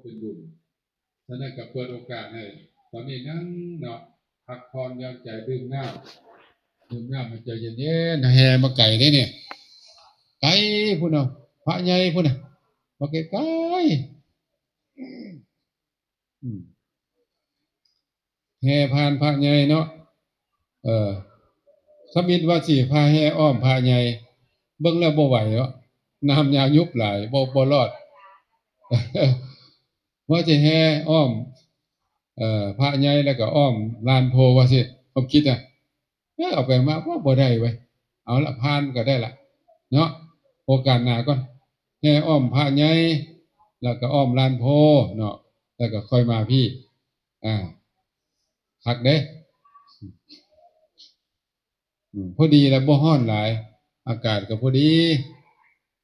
เป็นบุญฉะนั้นก็เปิดโอกาสให้ตอนนี้นั่งเนาะพักผ่อนหย่อนใจดื่มน้ำมันใจเย็นๆแห่มาไก่ได้เนี่ยไก่พุ่นเอาพระใหญ่พุ่นน่ะมาไกลๆแห่ผ่านพระใหญ่เนาะเออสมิทว่าสิพาแห่อ้อมพระใหญ่เบิ่งแล้วบ่ไหวเนาะน้ำยายุบหลายบ่รอดว่าจะแห่อ้อมพระใหญ่แล้วก็อ้อมลานโพว่าสิผมคิดอ่ะเอาไปมาว่าบ่ได้ไว้เอาละผ่านก็ได้ละเนาะโอกาสหน้าก่อนแห่อ้อมพระใหญ่แล้วก็อ้อมลานโพเนาะแล้วก็ค่อยมาพี่คักเด้พอดีแล้วบ่ร้อนหลายอากาศก็พอดี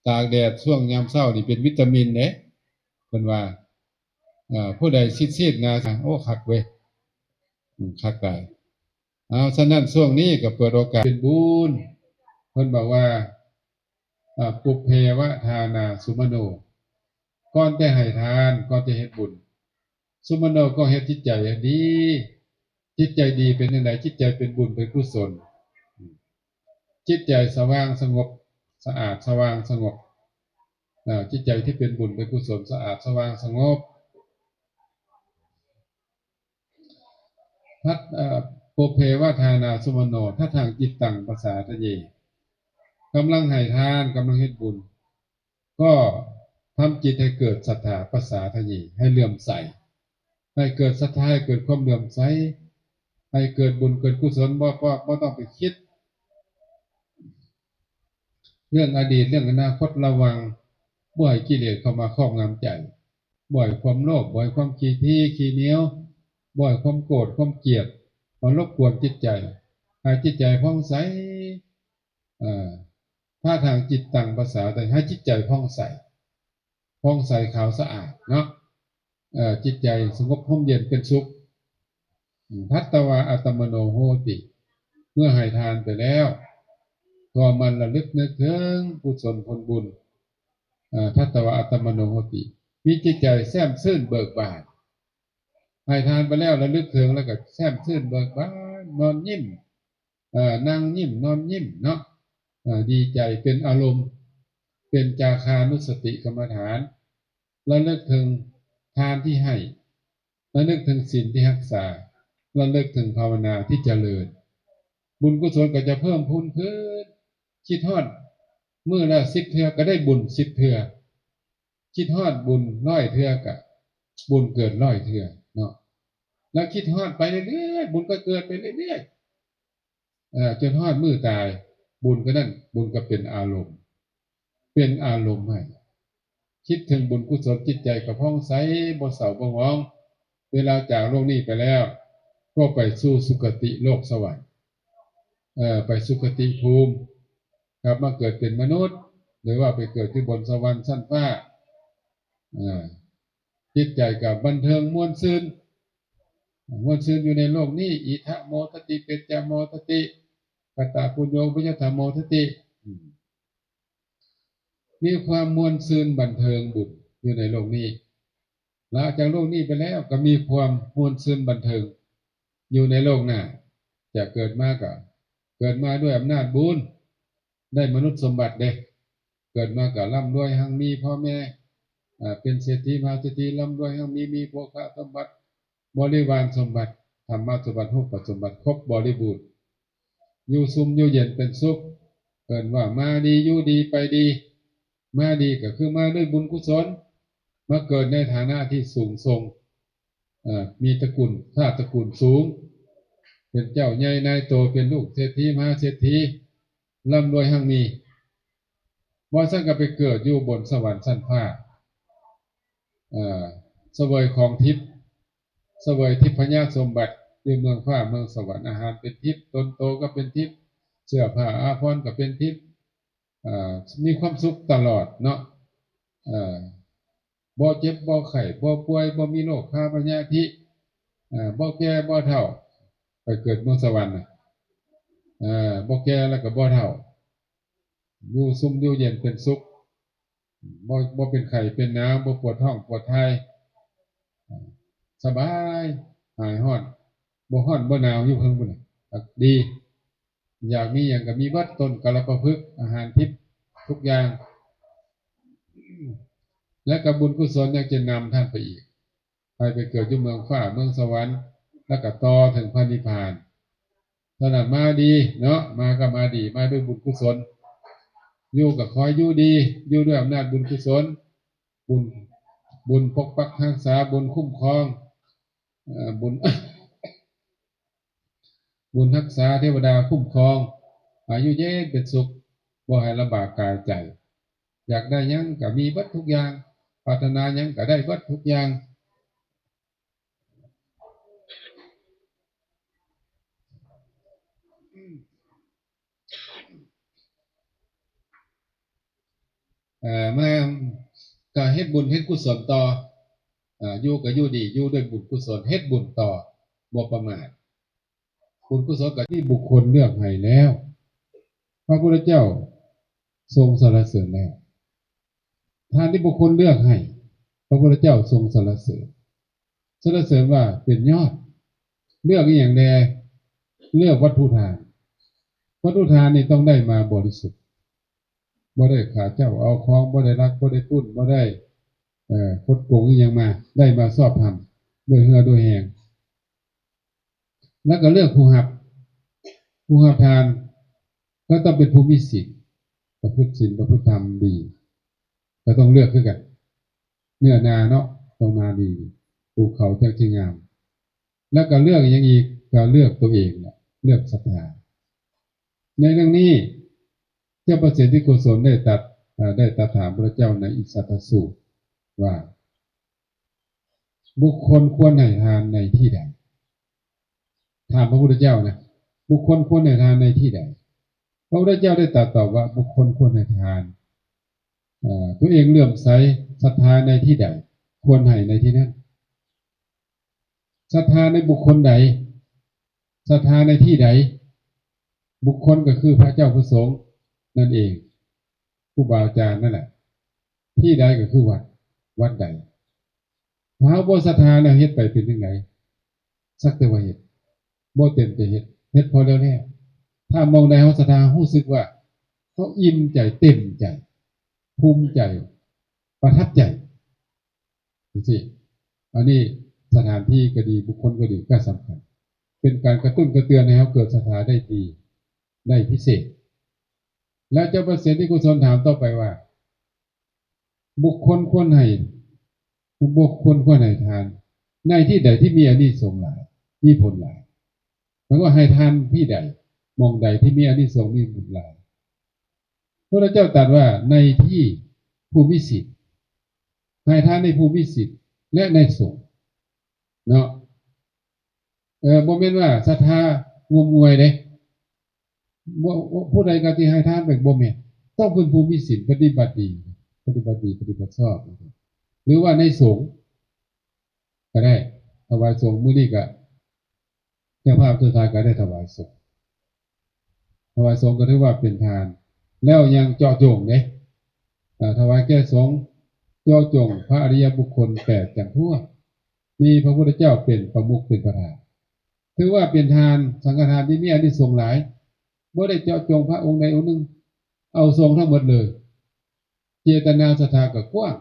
ตากแดดช่วงยามเช้านี่เป็นวิตามินเด้เพิ่นว่าผู้ใดซีดๆนะโอ้คักเว้ยคักหลายเอาฉะนั้นช่วงนี้ก็เปิดโอกาสเป็นบุญเพิ่นบอกว่าปุพเพวทานาสุมโนก่อนแต่ให้ทานก่อนจะเฮ็ดบุญสุมโนก็เฮ็ดจิตใจดีจิตใจดีเป็นจังไดจิตใจเป็นบุญเป็นกุศลจิตใจสว่างสงบสะอาดสว่างสงบจิตใจที่เป็นบุญเป็นกุศลสะอาดสว่างสงบทัดโปเพวทานาสุมโนถ้าทางจิตตังภาษาทะเยกำลังให้ทานกำลังเฮ็ดบุญก็ทำจิตให้เกิดศรัทธาภาษาทะเยให้เลื่อมใสให้เกิดศรัทธาให้เกิดความเลื่อมใสให้เกิดบุญเกิดกุศลบ่ต้องไปคิดเรื่องอดีตเรื่องอนาคตระวังบ่ให้กิเลสเข้ามาครอบงำใจบ่ให้ความโลภบ่ให้ความขี้ที่ขี้เหนียวบ่ให้ความโกรธความเกลียดมารบกวนจิตใจให้จิตใจผ่องใสถ้าทางจิตตั้งภาษาแต่ให้จิตใจผ่องใสขาวสะอาดเนาะจิตใจสงบร่มเย็นเป็นสุขทัตตวาอัตมโนโหติเมื่อให้ทานไปแล้วก็มันระลึกนึกถึงกุศลผลบุญทัตตวาอัตมโนโหติมีจิตใจแช่มชื่นเบิกบานให้ทานไปแล้วระลึกถึงแล้วก็แช่มชื่นเบิกบานนอนยิ้มนั่งยิ้มนอนยิ้มเนาะดีใจเป็นอารมณ์เป็นจาคานุสติกรรมฐานระลึกถึงทานที่ให้ระลึกถึงศีลที่รักษาระลึกถึงภาวนาที่เจริญบุญกุศลก็จะเพิ่มพูนขึ้นคิดฮอดมื้อละ10เทื่อก็ได้บุญ10เทื่อคิดฮอดบุญ100เทื่อก็บุญเกิด100เทื่อเนาะแล้วคิดฮอดไปเรื่อยๆบุญก็เกิดไปเรื่อยๆจนฮอดมื้อตายบุญก็นั่นบุญก็เป็นอารมณ์ให้คิดถึงบุญกุศลจิตใจก็ผ่องใสบ่เศร้าบ่หมองเวลาจากโลกนี้ไปแล้วก็ไปสู่สุคติโลกสวรรค์ไปสุคติภูมิกลับมาเกิดเป็นมนุษย์หรือว่าไปเกิดที่บนสวรรค์ชั้นฟ้าจิตใจกับบันเทิงม่วนซื่นอยู่ในโลกนี้อิทะโมทติเปจจโมทติกตาปุญโญวิยธรรมโมทติมีความม่วนซื่นบันเทิงบุญอยู่ในโลกนี้หลังจากโลกนี้ไปแล้วก็มีความม่วนซื่นบันเทิงอยู่ในโลกหน้าจะเกิดมาก็เกิดมาด้วยอำนาจบุญได้มนุษย์สมบัติเด้เกิดมาก็ร่ำรวยหั่งมีพ่อแม่เป็นเศรษฐีมหาเศรษฐีร่ำรวยหั่งมีโภคสมบัติบริวารสมบัติธรรมสมบัติรูปสมบัติครบบริบูรณ์อยู่ซุมอยู่เย็นเป็นสุขเกิดว่ามาดีอยู่ดีไปดีมาดีก็คือมาด้วยบุญกุศลมาเกิดในฐานะที่สูงส่งมีตระกูลชาติตระกูลสูงเป็นเจ้าใหญ่นายโตเป็นลูกเศรษฐีมหาเศรษฐีร่ำรวยหั่งมีบ่ซั่นก็ไปเกิดอยู่บนสวรรค์ชั้นฟ้าเสวยของทิพย์เสวยทิพยสมบัติอยู่เมืองฟ้าเมืองสวรรค์อาหารเป็นทิพย์ตนโตก็เป็นทิพย์เสื้อผ้าอาภรณ์ก็เป็นทิพย์มีความสุขตลอดเนาะบ่เจ็บบ่ไข้บ่ป่วยบ่มีโรคพยาธิบ่แก่บ่เฒ่าไปเกิดเมืองสวรรค์บ่แก่แล้วก็บ่เฒ่าอยู่ซุ่มอยู่เย็นเป็นสุขบ่เป็นไข้เป็นหนาวบ่ปวดท้องปวดท้าย สบายหายฮ้อนบ่หนาวอยู่เพิ่งพุ่นน่ะดีอยากมีหยังก็มีเบิดต้นกะละประพฤกษ์อาหารทิพย์ทุกอย่างและก็บุญกุศลยังจะนำท่านไปอีกไปเกิดอยู่เมืองฟ้าเมืองสวรรค์แล้วก็ต่อถึงพระนิพพานฉะนั้นมาดีเนาะมาก็มาดีมาด้วยบุญกุศลอยู่ก็คอยอยู่ดีอยู่ด้วยอำนาจบุญกุศลบุญบุญปกปักรักษาบุญคุ้มครองบุญ บุญรักษาเทวดาคุ้มครองอายุเย็นเป็นสุขบ่ให้ลำบากกายใจอยากได้หยังก็มีเบิดทุกอย่างปรารถนาหยังก็ได้เบิดทุกอย่างมาก็เฮ็ดบุญเฮ็ดกุศลต่ออยู่ก็อยู่ดีอยู่ด้วยบุญกุศลเฮ็ดบุญต่อบ่ประมาทบุญกุศลก็ที่บุคคลเลือกให้แล้วพระพุทธเจ้าทรงสรรเสริญแล้วทานที่บุคคลเลือกให้พระพุทธเจ้าทรงสรรเสริญว่าเป็นยอดเลือกอย่างใดเลือกวัตถุทานนี่ต้องได้มาบริสุทธิ์บ่ได้ขาเจ้าเอาของบ่ได้รักบ่ได้ปุ้นบ่ได้คดโกงอีหยังมาได้มาชอบธรรมด้วยเหือด้วยแหงแล้วก็เลือกผู้รับทานก็ต้องเป็นผู้มีศีลประพฤติศีลประพฤติธรรมดีก็ต้องเลือกคือกันเนื้อนาเนาะต้องนาดีปลูกเขาจังสิงามแล้วก็เลือกอย่างอีกก็เลือกตัวเองเนี่ยเลือกศรัทธาในเรื่องนี้เจ้าประเสริฐที่โกศลได้ตรัสถามพระเจ้าในอิสัตตสูตรว่าบุคคลควรให้ทานในที่ใดถามพระพุทธเจ้านะบุคคลควรให้ทานในที่ใดพระพุทธเจ้าได้ตรัสตอบว่าบุคคลควรให้ทานตัวเองเลื่อมใสศรัทธาในที่ใดควรให้ในที่นั้นศรัทธาในบุคคลใดศรัทธาในที่ใดบุคคลก็คือพระเจ้าพระสงฆ์นั่นเองผู้บาอาจารย์นั่นแหละที่ใดก็คือวัดใดถ้าบ่ศรัทธาแล้วเฮ็ดไปเป็นจังไดสักแต่ว่าเฮ็ดบ่เต็มใจเฮ็ดพอแล้วถ้ามองใดเฮาศรัทธารู้สึกว่าเขาอิ่มใจเต็มใจภูมิใจประทับใจจังซี่อันนี้สถานที่ก็ดีบุคคลก็ดีก็สำคัญเป็นการกระตุ้นกระเตือนให้เขาเกิดศรัทธาได้ดีได้พิเศษแล้วเจ้าประเสริฐที่กุศลถามต่อไปว่าบุคคลควรให้ทานในที่ใดที่มีอานิสงส์หลายมีผลหลายหมายว่าให้ทานที่ใดมองใดที่มีอานิสงส์มีผลหลายพระเจ้าตรัสว่าในที่ภูมิสิทธิ์ให้ทานในภูมิสิทธิ์และในสงฆ์เนาะบ่แม่นว่าศรัทธางมงวยเด้ผู้ใดก็ที่ให้ทานแบบบ่แม่นต้องเป็นภูมิสิทธิ์ปฏิบัติดีปฏิบัติชอบหรือว่าในสงฆ์ก็ได้ถวายสงฆ์มื้อนี้ก็เจ้าภาพเจ้าทานก็ได้ถวายสงฆ์ก็ถือว่าเป็นทานแล้วยังเจาะจงเด้ถวายแก่สงฆ์เจาะจงพระอริยบุคคล8จำพวกมีพระพุทธเจ้าเป็นประมุขเป็นประธานถือว่าเป็นทานสังฆทานที่มีอานิสงส์หลายบ่ได้เจาะจงพระองค์ใดองค์หนึ่งเอาทรงทั้งหมดเลยเจตนาศรัทธาก็กว้าง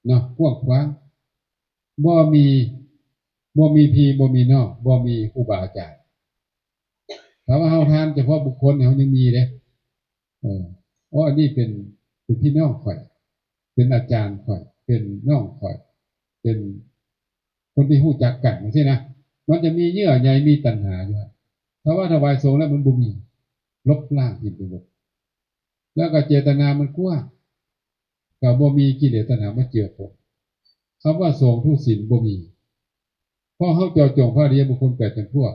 เนาะกว้างขวางบ่มีพี่บ่มีน้องบ่มีครูบาอาจารย์ถ้าว่าเฮาทานเฉพาะบุคคลเฮายังมีเด้อันนี้เป็นพี่น้องข่อยเป็นอาจารย์ข่อยเป็นน้องข่อยเป็นคนที่รู้จักกันจังซี่นะมันจะมีเยื่อใยมีตัณหาอยู่ถ้าว่าถวายสงฆ์แล้วมันบ่มีลบล้างอินไปหมดแล้วก็เจตนามันกว้างก็บ่มีกิเลสตัณหามาเจือปนคำว่าสงฆ์ทุศีลบ่มีเพราะเฮาเจาะจงพระอริยบุคคล8จำพวก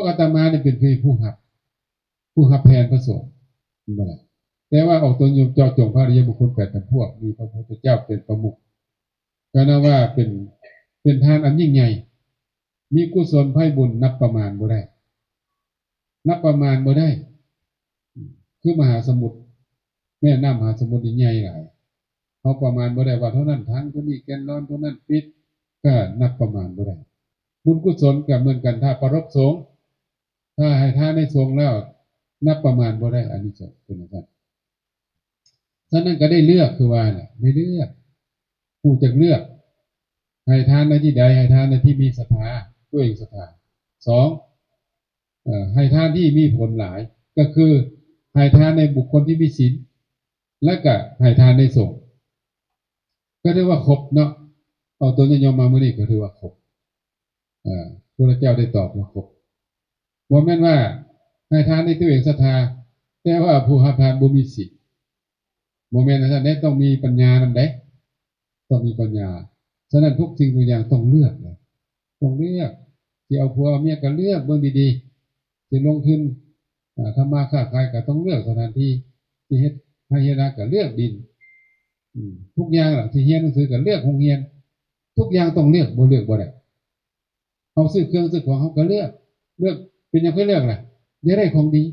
อาตมาเนี่ยเป็นผู้รับแทนพระสงฆ์บ่ล่ะแต่ว่าออกตนอยู่เจาะจงพระอริยบุคคล8จำพวกมีพระพุทธเจ้าเป็นประมุขก็นับว่าเป็นทานอันยิ่งใหญ่มีกุศลไผบุญนับประมาณบ่ได้คือมหาสมุทรแม่น้ำมหาสมุทรนี่ใหญ่หลายเขาประมาณบ่ได้ว่าเท่านั้นทั้งเท่านี้แกนร้อนเท่านั้นปิด ก็นับประมาณบ่ได้บุญกุศลก็เหมือนกันถ้าประรบสงฆ์ถ้าให้ทานในสงฆ์แล้วนับประมาณบ่ได้อานิสงส์เป็นอย่างนั้นฉะนั้นก็ได้เลือกคือว่าเนี่ยได้เลือกผู้จะเลือกให้ทานในที่ใดให้ทานในที่มีศรัทธาด้วยศรัทธาสองให้ทานที่มีผลหลายก็คือให้ทานในบุคคลที่มีศีลและก็ให้ทานในสงฆ์ก็เรียกว่าครบเนาะเอาตัวนิยมมาเมื่อนี้ก็ถือว่าครบพระเจ้าได้ตอบว่าครบบ่แม่นว่าให้ทานในตัวเองศรัทธาแต่ว่าผู้รับทานบ่มีศีลบ่แม่นนะท่านได้ต้องมีปัญญานำได้ต้องมีปัญญาฉะนั้นทุกสิ่งทุกอย่างต้องเลือกเลยต้องเลือกที่เอาผัวเอาเมียก็เลือกเบิ่งดีๆสิลงทุนทำมาค้าขายก็ต้องเลือกสถานที่ที่เฮ็ดให้เฮ็ดนาก็เลือกดินทุกอย่างล่ะที่เรียนหนังสือก็เลือกโรงเรียนทุกอย่างต้องเลือกบ่เลือกบ่ได้เฮาซื้อเครื่องซื้อของเฮาก็เลือกเป็นหยังค่อยเลือกล่ะอย่าได้ของดี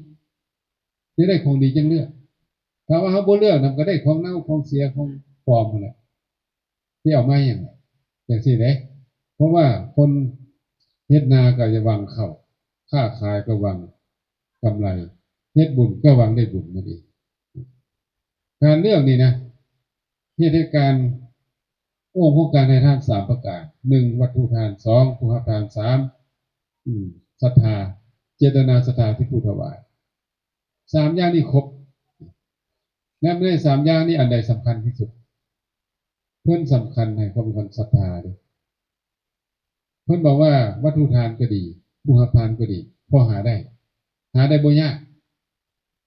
อย่าได้ของดีจังเลือกถ้าว่าเฮาบ่เลือกนำก็ได้ของเน่าของเสียของปลอมนั่นแหละที่เอามาหยังจังซี่เด้เพราะว่าคนเฮ็ดนาก็จะหวังเข้าค้าขายก็หวังกำไรเฮ็ดบุญก็หวังได้บุญนั่นเองการเลือกนี่นะเฮ็ดให้การองค์ของการให้ทาน3ประการ1วัตถุทาน2ผู้รับทาน3ศรัทธาเจตนาศรัทธาที่ผู้ถวาย3อย่างนี้ครบและใน3อย่างนี้อันใดสำคัญที่สุดเพิ่นสำคัญให้ความเป็นคนศรัทธาด้วยเพิ่นบอกว่าวัตถุทานก็ดีผู้รับทานก็ดีพอหาได้บ่ยาก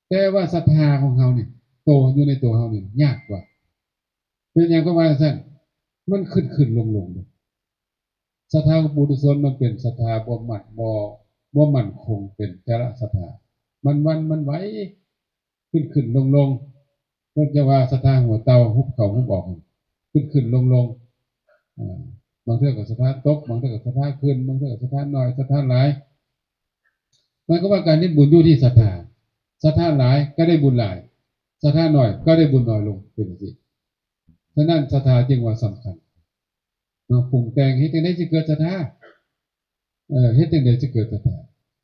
แต่ว่าศรัทธาของเฮานี่โตอยู่ในตัวเฮานี่ยากกว่าเป็นหยังก็ว่าซั่นมันขึ้นลงศรัทธาของปุถุชนมันเป็นศรัทธาบ่มั่นคงเป็นจรศรัทธามันไหวขึ้นลงเพิ่นจะว่าศรัทธาหัวเตาฮุบเข้าฮุบออกขึ้นลงบางเทื่อก็ศรัทธาตกบางเทื่อก็ศรัทธาขึ้นบางเทื่อก็ศรัทธาน้อยศรัทธาหลายมันก็ว่าการเฮ็ดบุญอยู่ที่ศรัทธาหลายก็ได้บุญหลายศรัทธาน้อยก็ได้บุญน้อยลงเป็นจังซี่ฉะนั้นศรัทธาจึงว่าสำคัญปรุงแต่งเฮ็ดจังได๋สิเกิดศรัทธาเฮ็ดจังได๋สิเกิดศรัทธา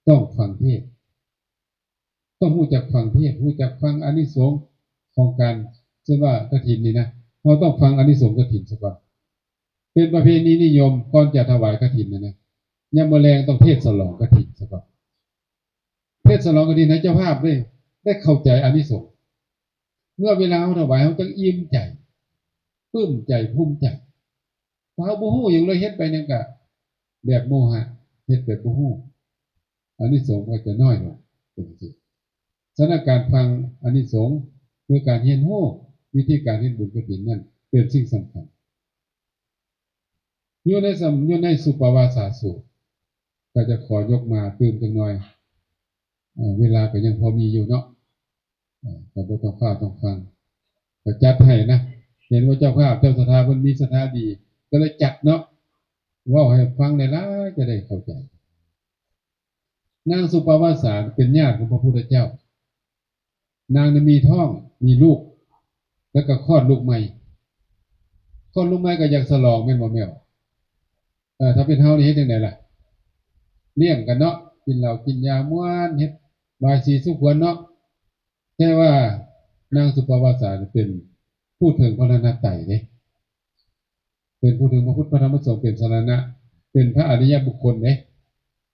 ต้องฟังเทศน์ต้องรู้จักฟังเทศน์รู้จักฟังอานิสงส์ของการเช่นว่ากฐินนี่นะเราต้องฟังอานิสงส์กฐินซะก่อนเป็นประเพณีนิยมก่อนจะถวายกฐินนะยามมื้อแลงต้องเทศน์ฉลองกฐินซะก่อนเทศน์ฉลองกฐินให้เจ้าภาพได้เข้าใจอานิสงส์เมื่อเวลาเราถวายเราต้องอิ่มใจปลื้มใจภูมิใจถ้าเฮาบ่ฮู้หยังเลยเฮ็ดไปนั่นก็แบบโมหะเฮ็ดแบบบ่ฮู้อานิสงส์ก็จะน้อยลงเป็นจังซี่ฉะนั้นการฟังอานิสงส์คือการเรียนรู้วิธีการเฮ็ดบุญกฐินนั้นเป็นสิ่งสำคัญอยู่ในสุปวาสาสูตรก็จะขอยกมาตื่มจังหน่อยเวลาก็ยังพอมีอยู่เนาะก็บ่ต้องฟ้าวต้องฟังก็จัดให้นะเห็นว่าเจ้าภาพเจ้าศรัทธาเพิ่นมีศรัทธาดีก็เลยจัดเนาะเว้าให้ฟังหลายๆจะได้เข้าใจนางสุปวาสาเป็นญาติของพระพุทธเจ้านางมีท้องมีลูกแล้วก็คลอดลูกใหม่ก็อยากฉลองแม่นบ่แม่นถ้าเป็นเฮานี่เฮ็ดจังได๋ล่ะเลี้ยงกันเนาะกินเหล้ากินยาม่วนเฮ็ดบายสีสุขวนเนาะแต่ว่านางสุปวาสาเป็นผู้ถึงพระรัตนตรัยเด้เป็นผู้ถึงพระพุทธพระธรรมพระสงฆ์เป็นสรณะเป็นพระอริยบุคคลเด้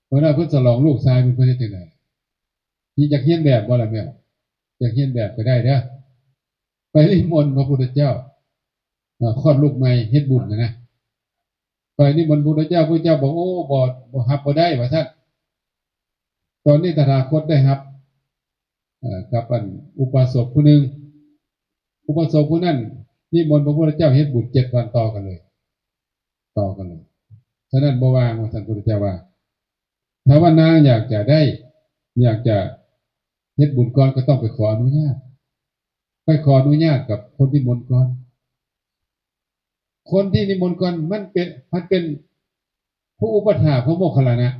เพราะนั้นเพิ่นฉลองลูกชายเพิ่นเฮ็ดจังได๋นี่จักเรียนแบบบ่ล่ะแม่อยากเรียนแบบก็ได้เด้อไปนิมนต์พระพุทธเจ้าคลอดลูกใหม่เฮ็ดบุญนะไปนิมนต์พระพุทธเจ้าบอกโอ้บ่รับบ่ได้ว่าซั่นตอนนี้ตถาคตได้รับกับอุปสมบทผู้หนึงอุปสมบทผู้นั้นนิมนต์พระพุทธเจ้าเฮ็ดบุญ7วันต่อกันเลยฉะนั้นบ่ว่างว่าท่านพุทธเจ้าว่าถ้าว่านางอยากจะเฮ็ดบุญก่อนก็ต้องไปขออนุญาตกับคนที่นิมนต์ก่อนคนที่นิมนต์ก่อนมันเป็นผู้อุปถากพระโมคคัลลานะ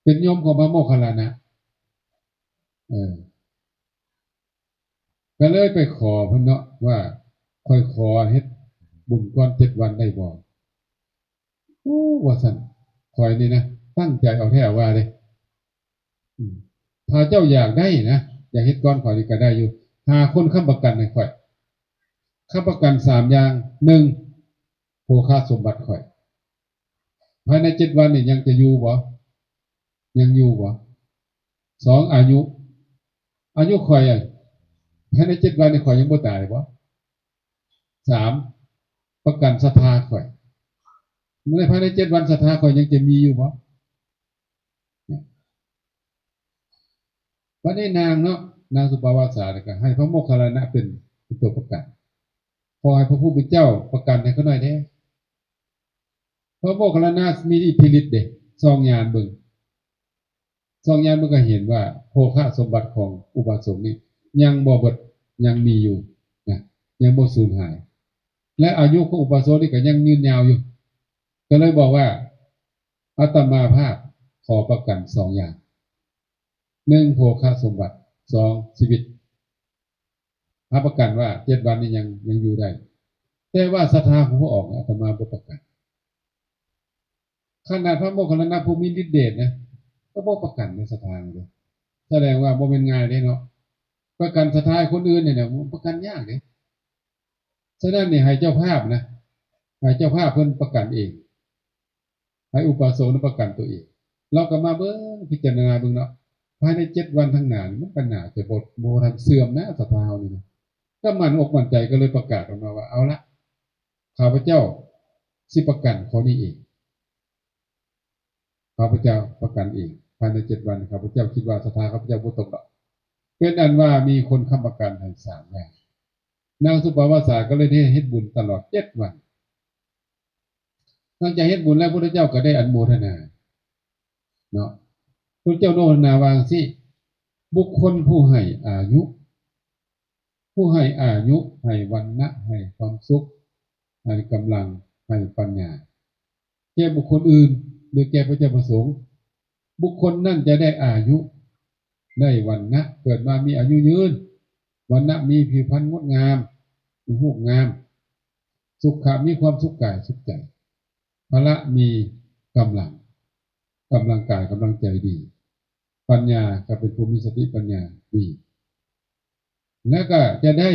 เป็นโยมของพระโมคคัลลานะก็เลยไปขอเพิ่นเนาะว่าค่อยขอเฮ็ดบุญก่อน7วันได้บ่ โอ้ว่าสันคอยนี่นะตั้งใจเอาแท้ว่าเลยอืมถ้าเจ้าอยากได้นะอยากเฮ็ดก้อนข่อยนี่ก็ได้อยู่หาคนค้ำประกันให้ข่อยค้ำประกัน3 อย่าง1โภคาสมบัติข่อยภายใน7 วันนี่ยังจะอยู่บ่ยังอยู่บ่2อายุข่อยอ่ะภายใน7 วันนี่ข่อยยังบ่ตายบ่3ประกันศรัทธาข่อยในภายใน7 วันศรัทธาข่อยยังจะมีอยู่บ่วันนี้นางเนาะนางสุปาวาสาเนี่ยก็ให้พระโมคคัลลานะเป็นตัวประกันขอให้พระผู้เป็นเจ้าประกันให้เขาหน่อยเด้พระโมคคัลลานะมีอิทธิฤทธิ์เด้ซองยานเบิ่งซองยานมันก็เห็นว่าโภคะสมบัติของอุบาสกนี่ยังบ่เบิดยังมีอยู่นะยังบ่สูญหายและอายุของอุบาสกนี่ก็ยังยืนยาวอยู่ก็เลยบอกว่าอาตมาภาพขอประกัน2 อย่าง1โภคะสมบัติ2ชีวิตรับประกันว่า7 วันนี้ยังอยู่ได้แต่ว่าศรัทธาของพระออกอาตมาบ่ประกันขนาดพระโมคคัลลานะผู้มีฤทธิ์เดชนะก็บ่ประกันในศรัทธาเลยแสดงว่าบ่เป็นง่ายเด้เนาะประกันศรัทธาคนอื่นเนี่ยประกันยากเด้ฉะนั้นนี่ให้เจ้าภาพนะให้เจ้าภาพเพิ่นประกันเองให้อุปาสกนั้นประกันตัวเองเราก็มาเบิ่งพิจารณาเบิ่งเนาะภายใน7 วันข้างหน้านี่มันก็น่าจะบ่ทันเสื่อมนะศรัทธาเรานี่นะก็มั่นอกมั่นใจก็เลยประกาศออกมาว่าเอาละข้าพเจ้าสิประกันข้อนี้เองข้าพเจ้าประกันเองภายใน7 วันข้าพเจ้าคิดว่าศรัทธาข้าพเจ้าบ่ตกดอกเป็นอันว่ามีคนค้ำประกันให้3 อย่างนางสุปาวาสาก็เลยได้เฮ็ดบุญตลอด7 วันหลังจากเฮ็ดบุญแล้วพระพุทธเจ้าก็ได้อนุโมทนาเนาะพระเจ้าโนทนาวางสิบุคคลผู้ให้อายุผู้ให้อายุให้วันนะให้ความสุขให้กำลังให้ปัญญาแก่บุคคลอื่นหรือแก่พระเจ้าประสงค์บุคคลนั่นจะได้อายุได้วันนะเกิดมามีอายุยืนวันนะมีผิวพรรณงดงามมีรูปงามสุขะมีความสุขกายสุขใจพละมีกำลังกายกำลังใจดีปัญญาก็เป็นภูมิสติปัญญาดีแล้วก็จะได้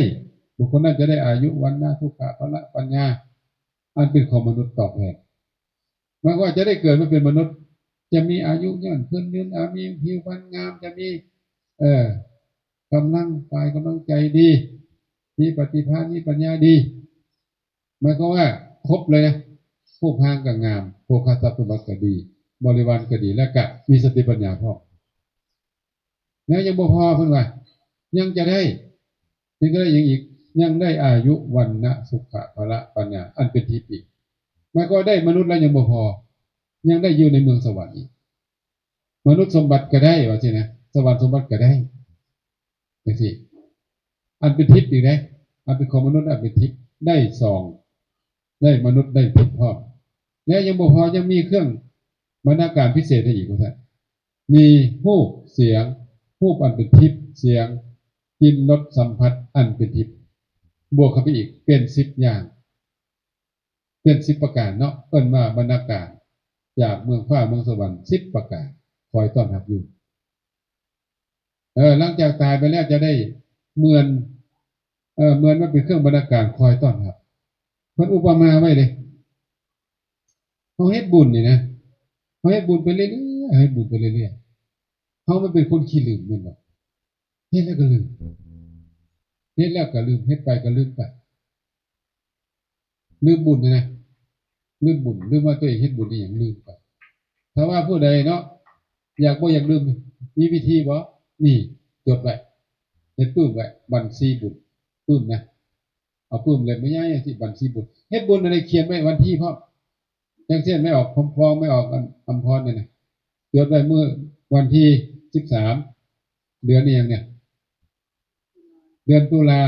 บุคคลนั้นจะได้อายุวันนะทุกขะพละปัญญาอันเป็นของมนุษย์ตอบแทนหมายว่าจะได้เกิดมาเป็นมนุษย์จะมีอายุยืนขึ้นยืนมีผิวพรรณงามจะมีเอ่อกำลังกายกำลังใจดีมีปฏิภาณมีปัญญาดีหมายความว่าครบเลยนะผู้พางก็งามโภคทรัพย์สมบัติก็ดีบริวารก็ดีและก็มีสติปัญญาพอแล้วยังบ่พอเพิ่นว่ายังจะได้ยังได้ยังอีกยังได้อายุวันนะสุขะพละปัญญาอันเป็นทิพย์อีกหมายก็ได้มนุษย์แล้วยังบ่พอยังได้อยู่ในเมืองสวรรค์อีกมนุษย์สมบัติก็ได้ว่าใช่นะสวรรค์สมบัติก็ได้จังซี่อันเป็นทิพย์อีกได้อันเป็นของมนุษย์อันเป็นทิพย์ได้2ได้มนุษย์ได้ทิพย์พร้อมและยังบ่พอยังมีเครื่องบรรณาการพิเศษให้อีกว่าซั่นมีรูปเสียงรูปอันเป็นทิพย์เสียงกลิ่นรสสัมผัสอันเป็นทิพย์บวกเข้าไปอีกเป็น10 อย่างเป็น10 ประการเนาะเอิ้นว่าบรรณาการจากเมืองฟ้าเมืองสวรรค์10 ประการคอยต้อนรับอยู่หลังจากตายไปแล้วจะได้เหมือนเหมือนว่าเป็นเครื่องบรรณาการคอยต้อนรับเพิ่นอุปมาไว้เลยเฮาเฮ็ดบุญนี่นะเฮาเฮ็ดบุญไปเรื่อยๆเฮ็ดบุญไปเรื่อยๆเฮามันเป็นคนขี้ลืมแม่นบ่เฮ็ดแล้วก็ลืมเฮ็ดแล้วก็ลืมเฮ็ดไปก็ลืมไปลืมบุญนะลืมบุญลืมว่าตัวเองเฮ็ดบุญอีหยังลืมไปถ้าว่าผู้ใดเนาะอยากบ่อยากลืมมีวิธีบ่นี่จดไว้เฮ็ดปื้มไว้บัญชีบุญปื้มนะเอาปื้มเล่มใหญ่ๆที่บัญชีบุญเฮ็ดบุญอะไรเขียนไว้วันที่พร้อมอย่างเช่นไม่ออกพร้อมไม่ออกอำพรเนี่ยนะจดไว้เมื่อวันที่13เดือนนี้ยังเนี่ยเดือนตุลา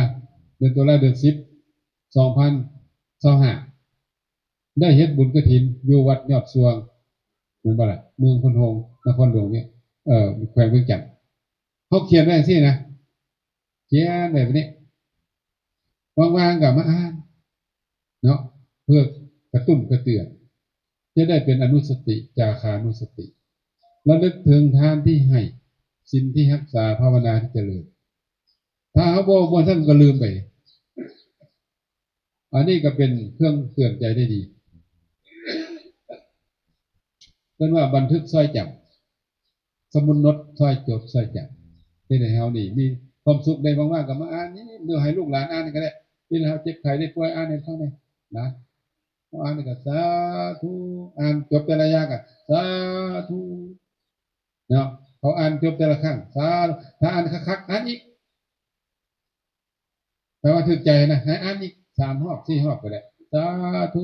เดือน10 2025ได้เฮ็ดบุญกฐินอยู่วัดยอดสวงเหมือนบ่ล่ะเมืองพนโฮงนครหลวงเนี่ยแขวงเวียงจันทน์เขาเขียนไว้จังซี่นะเขียนแบบนี้ว่างๆก็มาอ่านเนาะเพื่อกระตุ้นกระเตือน จะได้เป็นอนุสติจาคานุสติระลึกถึงทานที่ให้ศีลที่รักษาภาวนาที่เจริญถ้าเขาบอกว่าท่านก็ลืมไปอันนี้ก็เป็นเครื่องเตือนใจได้ดีเป็นว่าบันทึกซอยจำสมุนนดซอยจดซอยจำที่ในเฮานี่มีความสุขได้มากๆกับมาอ่านนี่เดี๋ยวให้ลูกหลานอ่านก็ได้ที่เราเจ็บไข้ได้ป่วยอ่านในเท่านี้นะอ่านก็สาธุอ่านจบแต่ละอย่างก็สาธุเนาะเขาอ่านจบแต่ละครั้งสาธุถ้าอ่านคักๆอ่านอีกแปลว่าถึกใจนะให้อ่านอีก3 รอบ 4 รอบก็ได้สาธุ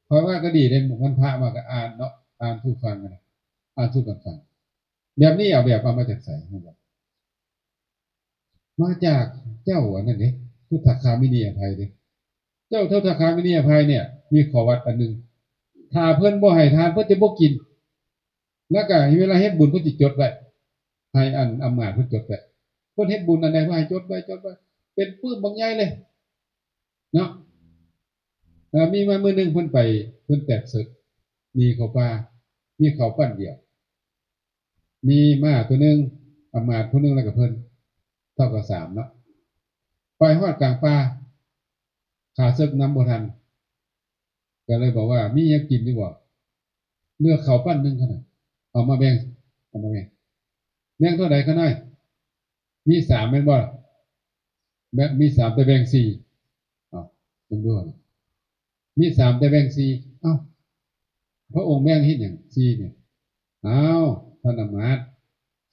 คอยว่าก็ดีเลยมันพระมาก็อ่านเนาะอ่านผู้ฟังนะอ่านสู้กันฟังแบบนี้เอาแบบเอามาจากใส่มาจากเจ้าอันนั้นนี่พุทธคามินีอภัยเลยเจ้าพุทธคามินีอภัยเนี่ยมีขอวัดอันหนึ่งถ้าเพื่อนบ่ให้ทานเพื่อนจะบ่กินแล้วก็เวลาเฮ็ดบุญเพื่อนจะจดไว้ให้อันอำนาจเพื่อนจดไว้เพื่อนเฮ็ดบุญอันใดเพื่อนให้จดไว้เป็นปื้มบางใหญ่เลยเนาะมีมามื้อนึงเพื่อนไปเพื่อนแตกศึกมีเขาป่ามีเขาปั้นเดียวมีม้าตัวนึงอำมาตย์ผู้นึงแล้วก็เพิ่นเท่ากับ3เนาะไปฮอดกลางป่าขาศึกนำบ่ทันก็เลยบอกว่ามีหยังกินดีบ่เลือกเขาปั้นนึงขนาดเอามาแบ่งเอามาแบ่งเท่าใดก็น้อยมี3แม่นบ่แบบมี3แต่แบ่ง4อ้าวคุณดูมี3แต่แบ่ง4อ้าวพระองค์แบ่งเฮ็ดหยัง4เนี่ยอ้าวท่านอำมาตย์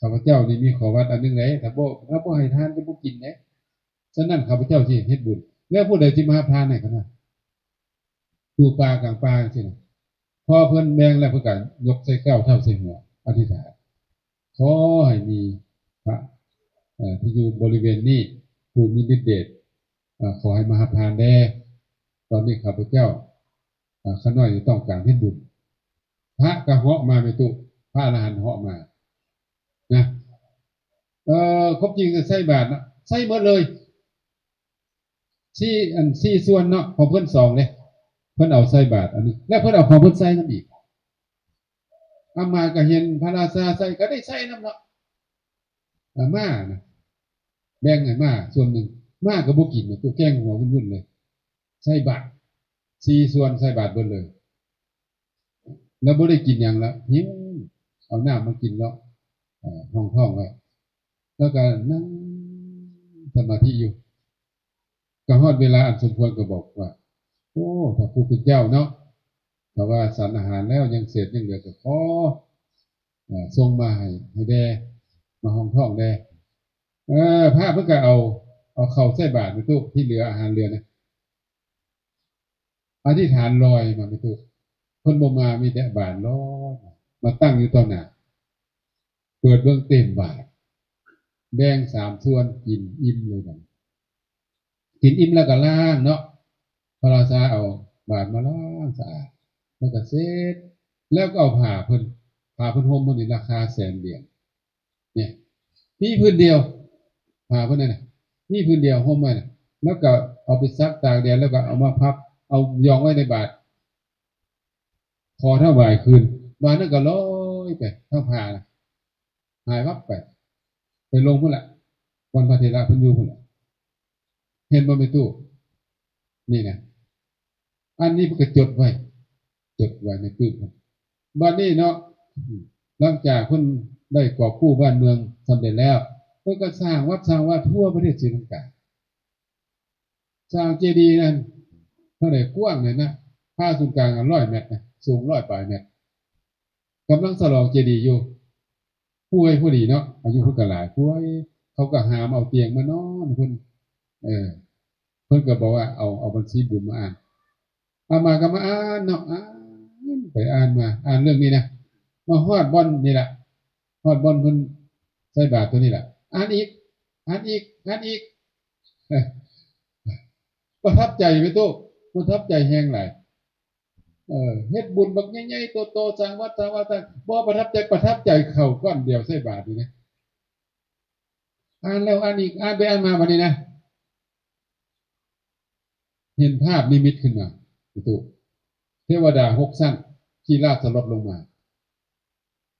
ข้าพเจ้านี่มีขอวัดอันนึงเลยถ้าบ่ให้ทานจะบ่กินเด้ฉะนั้นข้าพเจ้าสิเฮ็ดบุญแล้วผู้ใดสิมาหาทานให้กันนะอยู่ป่ากลางป่าจังซี่นะพอเพิ่นแบ่งแล้วเพิ่นก็ยกใส่แก้วเท่าใส่หัวอธิษฐานขอให้มีพระที่อยู่บริเวณนี้ผู้มีฤทธิ์เดชขอให้มาหาทานแด่ตอนนี้ข้าพเจ้าข้าน้อยต้องการเฮ็ดบุญพระก็เหาะมาไม่ตุพระอรหันต์เหาะมานะครบจริงก็ใส่บาตรนะใส่หมดเลยสี่ส่วนเนาะของเพิ่น2เลยเพิ่นเอาใส่บาตรอันนี้แล้วเพิ่นเอาของเพิ่นใส่น้ำอีกอามาก็เห็นพระราชาใส่ก็ได้ใส่น้ำเนาะมานะแบ่งให้มาส่วนหนึ่งมาก็บ่กินตัวแกล้งหัววุ่นๆเลยใส่บาตร4ส่วนใส่บาตรเบิดเลยแล้วบ่ได้กินหยังละหิวเอาน้ำมากินแล้วห้องๆไว้แล้วก็นั่งสมาธิอยู่ก็ฮอดเวลาอันสมควรก็บอกว่าโอ้ถ้าผู้เป็นเจ้าเนาะแต่ว่าสารอาหารแล้วยังเศษยังเหลือก็ขอส่งมาให้แด่มาห้องท้องแด่พระเพิ่นก็เอาเข้าใส่บาตรในตู้ที่เหลืออาหารเหลือนะอธิษฐานลอยมาในตู้เพิ่นบ่มามีแต่บาตรลอยมาตั้งอยู่ต่อหน้าเปิดเบิ่งเต็มบาตรแบ่ง3ส่วนกินอิ่มเลยกันกินอิ่มแล้วก็ล้างเนาะพระราชาเอาบาตรมาล้างสะอาดแล้วก็เสร็จแล้วก็เอาผ้าเพิ่นห่มมันนี่ราคา100,000 เหรียญเนี่ยมีพื้นเดียวผ้าเพิ่นนั่นน่ะมีพื้นเดียวห่มไว้น่ะแล้วก็เอาไปซักตากแดดแล้วก็เอามาพับเอายองไว้ในบาตรพอเท่าบ่ายคืนบาตรนั้นก็ลอยไปทั้งผ้าน่ะหายวับไปลงพุ่นล่ะวันพระเถระเพิ่นอยู่พุ่นล่ะเห็นบ่แม่ตู้นี่นะอันนี้เพิ่นก็จดไว้ในปึ้งบัดนี้เนาะหลังจากเพิ่นได้กอบกู้บ้านเมืองสำเร็จแล้วเพิ่นก็สร้างวัดทั่วประเทศศรีลังกาสร้างเจดีย์นั่นเท่าใดกว้างเลยนะผ้าศูนย์กลาง100 เมตรนะสูง100 ปลายเมตรกำลังฉลองเจดีย์อยู่ผู้ดีเนาะอายุเพิ่นก็หลายผู้เขาก็หามเอาเตียงมานอนเพิ่นเพิ่นก็บอกว่าเอาบัญชีบุญมาอ่านเอามาก็มาอ่านเนาะอ่านไปอ่านมาอ่านเรื่องนี้นะมาฮอดบ่อนนี่แหละฮอดบ่อนเพิ่นใส่บาตรตัวนี้แหละอ่านอีกเอ้อประทับใจไหมตู้ประทับใจแฮงหลายเฮ็ดบุญบักใหญ่ๆโตๆสร้างวัดบ่ประทับใจเข้าก้อนเดียวใส่บาตรนี่นะอ่านแล้วอ่านอีกอ่านไปอ่านมาบัดนี้นะเห็นภาพนิมิตขึ้นมาตู้เทวดา6 ชั้น ขีราชสลดลงมา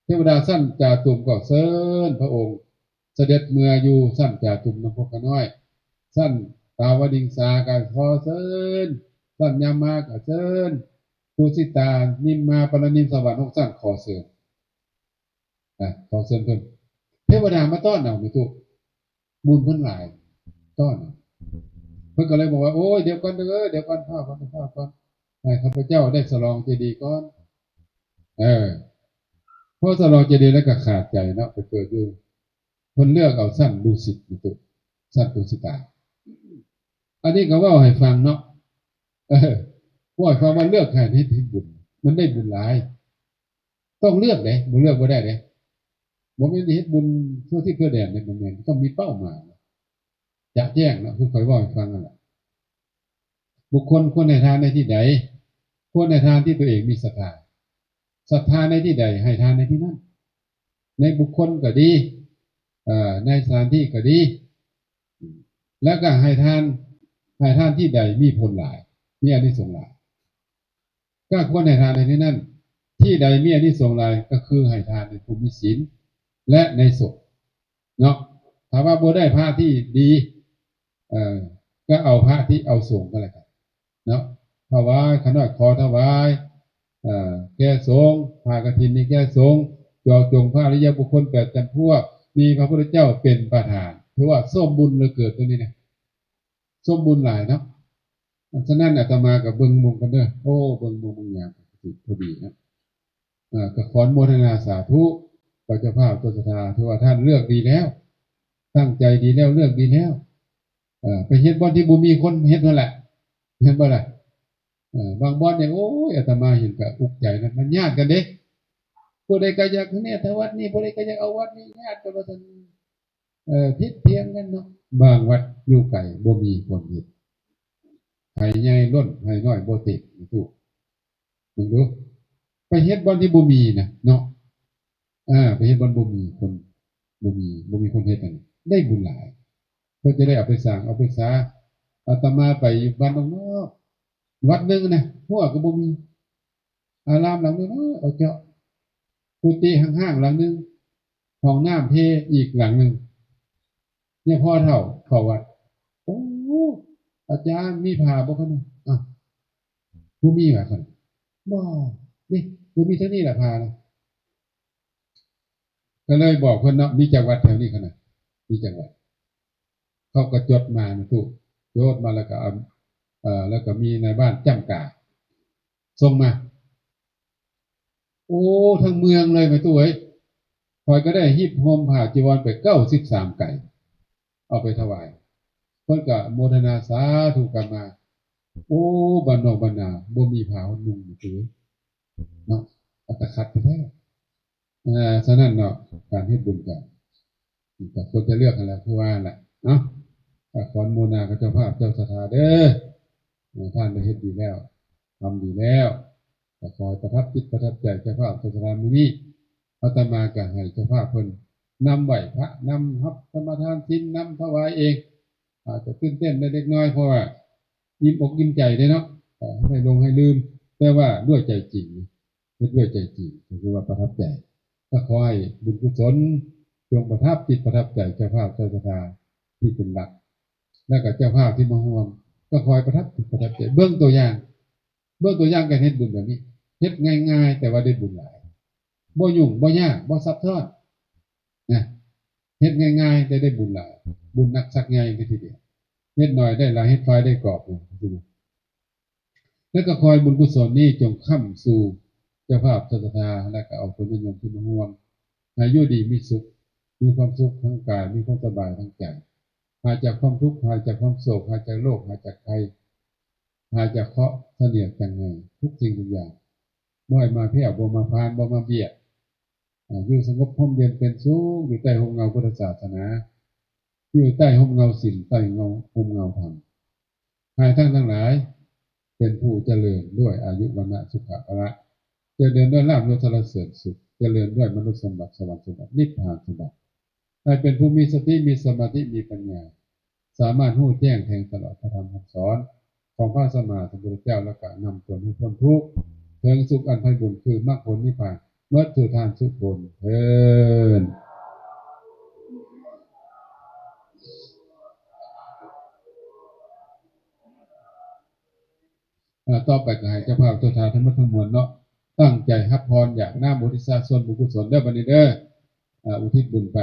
เทวดาสั้นจาตุมก็เสิญพระองค์เสด็จเมื่ออยู่สั้นจาตุมน้ำพกน้อยสั้นตาวดิงสาก็ขอเสิญสั้นยามาก็เสิญตุสิตานิมมาปรนิมสวรรค์สั้นขอเสิญขอเสิญเพิ่นเทวดามาต้อนเอาไม่ถูกบุญเพิ่นหลายต้อนเพิ่นก็เลยบอกว่าโอ้ยเดี๋ยวก่อนเด้อเดี๋ยวก่อนพ่อก่อนให้ข้าพเจ้าได้สลองเจดีย์ก่อนพอสลองเจดีย์แล้วก็ขาดใจเนาะไปเปิดอยู่เพิ่นเลือกเอาสั้นดุสิตไม่ถูกสั้นดุสิตาอันนี้ก็ว่าให้ฟังเนาะว่าให้ฟังว่าเลือกใครให้บุญมันได้บุญหลายต้องเลือกเด้บ่เลือกบ่ได้เด้บ่แม่นเฮ็ดบุญเพื่อที่เพื่อแดนเนี่ยบ่แม่นต้องมีเป้าหมายจะแจ้งนะคือค่อยว่าให้ฟังนั่นแหละบุคคลควรให้ทานในที่ใดควรให้ทานที่ตัวเองมีศรัทธาในที่ใดให้ทานในที่นั้นในบุคคลก็ดีในสถานที่ก็ดีแล้วก็ให้ทานที่ใดมีผลหลายมีอานิสงส์หลายก็ควรให้ทานในที่นั้นที่ใดมีอานิสงส์หลายก็คือให้ทานในภูมิศีลและในศพเนาะถ้าว่าบ่ได้พระที่ดีก็เอาพระที่เอาสงฆ์ก็แล้วกันเนาะถวายขนาดขอถวายแก่สงฆ์ผ้ากฐินนี่แก่สงฆ์จอจงพระอริยบุคคล8จำพวกมีพระพุทธเจ้าเป็นประธานถือว่าส้มบุญเลยเกิดตัวนี้เนี่ยส้มบุญหลายเนาะฉะนั้นอาตมากับเบิ่งมุมกันเด้อโอ้เบิ่งมุมอย่างพอดีนะก็ขอโมทนาสาธุต่อเจ้าภาพตัวศรัทธาถือว่าท่านเลือกดีแล้วตั้งใจดีแล้วเลือกดีแล้วไปเฮ็ดบ่อนที่บ่มีคนเฮ็ดนั่นแหละเห็นบ่ล่ะบางบ่อนเนี่ยโอ้ยอาตมาเห็นก็อุกใจนะมันญาติกันเด้ผู้ใดก็อยากเนี่ยถ้าวัดนี้ผู้ใดก็อยากเอาวัดนี้ญาติกันว่าซั่นทิศเทียงกันเนาะบางวัดอยู่ไกลบ่มีคนเฮ็ดให้ใหญ่ล้นให้น้อยบ่ติดถูกมึงดูไปเฮ็ดบ่อนที่บ่มีนะเนาะไปเฮ็ดบ่อนบ่มีคนบ่มีคนเฮ็ดกันได้บุญหลายเพื่อจะได้เอาไปสร้างเอาไปสาอาตมาไปอยู่บ้านนอกวัดนึงนะหัวก็บ่มีอารามหลังนึงเอาเจาะกุฏิห่างๆหลังนึงห้องน้ำเทอีกหลังนึงเนี่ยพ่อเฒ่าเข้าวัดโอ้อาจารย์มีผ้าบ่คั่นบ่มีว่าคั่นบ่นี่คือมีเท่านี้แหละผ้านะก็เลยบอกเพิ่นเนาะมีจังหวัดแถวนี้คั่นน่ะมีจังหวัดเขาก็จดมาถูกจดมาแล้วก็แล้วก็มีในบ้านจ้ำกาส่งมาโอ้ทั้งเมืองเลยไปตู้เอ้ยคอยก็ได้ฮิบโฮมผ่าจีวรไป93ไก่เอาไปถวายเพิ่นก็โมทนาสาธุกันมาโอ้บ้านนอกบ้านนาบ่มีผ้านุ่งตู้เนาะอัตคัดไปแท้ฉะนั้นเนาะการเฮ็ดบุญกันก็ควรจะเลือกกันแล้วคือว่าแหละเนาะขออนุโมทนากับเจ้าภาพเจ้าศรัทธาเด้อท่านได้เฮ็ดดีแล้วทำดีแล้วก็คอยประทับจิตประทับใจเจ้าภาพเจ้าศรัทธามื้อนี้อาตมาก็ให้เจ้าภาพเพิ่นนำไหว้พระนำรับธรรมทานศีลนำถวายเองอาจจะตื่นเต้นได้เล็กน้อยเพราะว่ายิ้มอกยิ้มใจเด้เนาะให้ลงให้ลืมแต่ว่าด้วยใจจริงเฮ็ดด้วยใจจริงคือว่าประทับใจก็ขอให้บุญกุศลจงประทับจิตประทับใจเจ้าภาพเจ้าศรัทธาที่เป็นหลักแล้วก็เจ้าภาพที่มาห่วงก็คอยประทับจิตประทับใจเบื้องตัวอย่างการเฮ็ดบุญแบบนี้เฮ็ดง่ายๆแต่ว่าได้บุญหลายบ่ยุ่งบ่ยากบ่ซับซ้อนนะเฮ็ดง่ายๆได้บุญหลายบุญนักสักใหญ่ไปทีเดียวเฮ็ดน้อยได้หลายเฮ็ดฝ่ายได้กอบแล้วก็คอยบุญกุศลนี้จงค้ำสู่เจ้าภาพศรัทธาและก็เอาผลประโยชน์ที่มาห่วงให้อยู่ดีมีสุขมีความสุขทั้งกายมีความสบายทั้งใจหายจากความทุกข์หายจากความโศกหายจากโรคหายจากภัยหายจากเคราะห์เสนียดจังไงทุกสิ่งทุกอย่างบ่ให้มาเพี้ยบ่มาพานบ่มาเบียดอยู่สงบร่มเย็นเป็นสุขอยู่ใต้ร่มเงาพุทธศาสนาอยู่ใต้ร่มเงาศีลใต้ร่มเงาธรรมให้ทั้งหลายเป็นผู้เจริญด้วยอายุวรรณะสุขภละเจริญด้วยลาภยศสรรเสริญสุขเจริญด้วยมนุษย์สมบัติสวรรค์สมบัตินิพพานสมบัติให้เป็นผู้มีสติมีสมาธิมีปัญญาสามารถรู้แจ้งแทงตลอดพระธรรมคำสอนของพระสัมมาสัมพุทธเจ้าและก็นำตนให้พ้นทุกข์ ถึงสุขอันไพบูลย์คือมรรคผลนิพพานเมื่อสู่ทางสุขผลเทินต่อไปก็ให้เจ้าภาพตัวทานทั้งหมดทั้งมวลเนาะตั้งใจรับพรอยากหน้าบริษัทส่วนบุญกุศลเด้อบัดนี้เด้ออุทิศบุญไป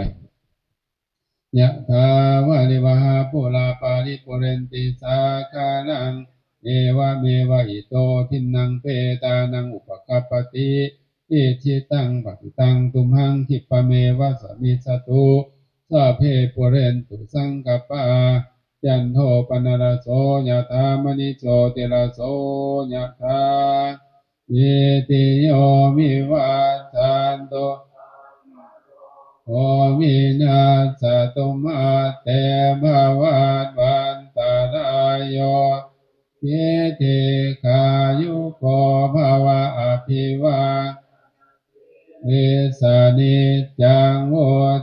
ยะถาวาริวหาปุราปาริปุเรนติสาคานังเอวะเมวะอิโตทินังเปตานังอุปกัปปติอิชิตังปฏิตังตุมหังคิปะเมวะสมิสตุสัพเพปุเรนตุสังกปปาจันโทปนรสโสยะถามณิโชติรสโสยะถาเยติโยมิวัจจันโตโอวินาศตุมาเตภวัตวันตรายโยเยติขายุโกภวะอภิวาเวสานิจังโว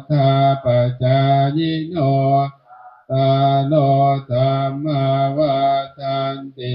ธาปจายโนตาโลธรรมาวาทันติ